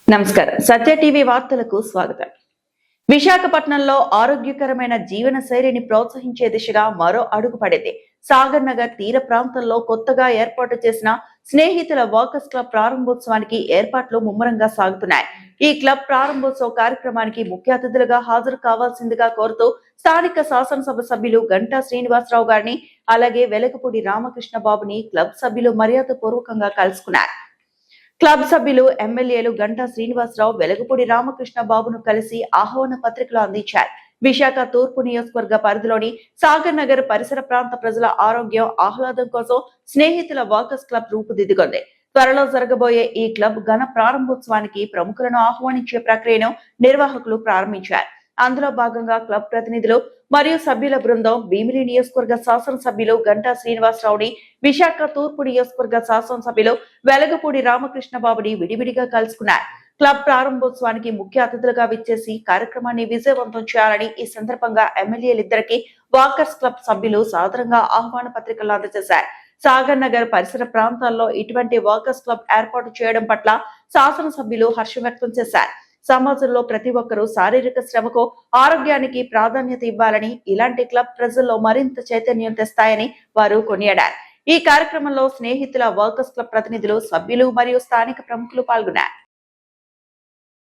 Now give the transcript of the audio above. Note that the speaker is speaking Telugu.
నమస్కారం. సత్య టీవీ వార్తలకు స్వాగతం. విశాఖపట్నంలో ఆరోగ్యకరమైన జీవన శైలిని ప్రోత్సహించే దిశగా మరో అడుగు పడింది. సాగర్ నగర్ తీర ప్రాంతంలో కొత్తగా ఏర్పాటు చేసిన స్నేహితుల వాకర్స్ క్లబ్ ప్రారంభోత్సవానికి ఏర్పాట్లు ముమ్మరంగా సాగుతున్నాయి. ఈ క్లబ్ ప్రారంభోత్సవ కార్యక్రమానికి ముఖ్య అతిథులుగా హాజరు కావాల్సిందిగా కోరుతూ స్థానిక శాసనసభ సభ్యులు గంటా శ్రీనివాసరావు గారిని, అలాగే వెలగపూడి రామకృష్ణ బాబుని క్లబ్ సభ్యులు మర్యాదపూర్వకంగా కలుసుకున్నారు. క్లబ్ సభ్యులు ఎమ్మెల్యేలు గంటా శ్రీనివాసరావు, వెలగపూడి రామకృష్ణ బాబును కలిసి ఆహ్వాన పత్రికలు అందించారు. విశాఖ తూర్పు నియోజకవర్గ పరిధిలోని సాగర్ నగర్ పరిసర ప్రాంత ప్రజల ఆరోగ్యం, ఆహ్లాదం కోసం స్నేహితుల వాకర్స్ క్లబ్ రూపుదిద్దుకుంది. త్వరలో జరగబోయే ఈ క్లబ్ ఘన ప్రారంభోత్సవానికి ప్రముఖులను ఆహ్వానించే ప్రక్రియను నిర్వాహకులు ప్రారంభించారు. అందులో భాగంగా క్లబ్ ప్రతినిధులు మరియు సభ్యుల బృందం భీమిలి నియోజకవర్గ శాసనసభ్యులు గంటా శ్రీనివాసరావుని, విశాఖ తూర్పు నియోజకవర్గ శాసనసభ్యులు వెలగపూడి రామకృష్ణ బాబుని విడివిడిగా కలుసుకున్నారు. క్లబ్ ప్రారంభోత్సవానికి ముఖ్య అతిథులుగా విచ్చేసి కార్యక్రమాన్ని విజయవంతం చేయాలని ఈ సందర్భంగా ఎమ్మెల్యేలిద్దరికీ వాకర్స్ క్లబ్ సభ్యులు సాదరంగా ఆహ్వాన పత్రికలు అందజేశారు. సాగర్ నగర్ పరిసర ప్రాంతాల్లో ఇటువంటి వాకర్స్ క్లబ్ ఏర్పాటు చేయడం పట్ల శాసనసభ్యులు హర్షం వ్యక్తం చేశారు. సమాజంలో ప్రతి ఒక్కరూ శారీరక శ్రమకు, ఆరోగ్యానికి ప్రాధాన్యత ఇవ్వాలని, ఇలాంటి క్లబ్ ప్రజల్లో మరింత చైతన్యం తెస్తాయని వారు కొనియాడారు. ఈ కార్యక్రమంలో స్నేహితుల వాకర్స్ క్లబ్ ప్రతినిధులు, సభ్యులు మరియు స్థానిక ప్రముఖులు పాల్గొన్నారు.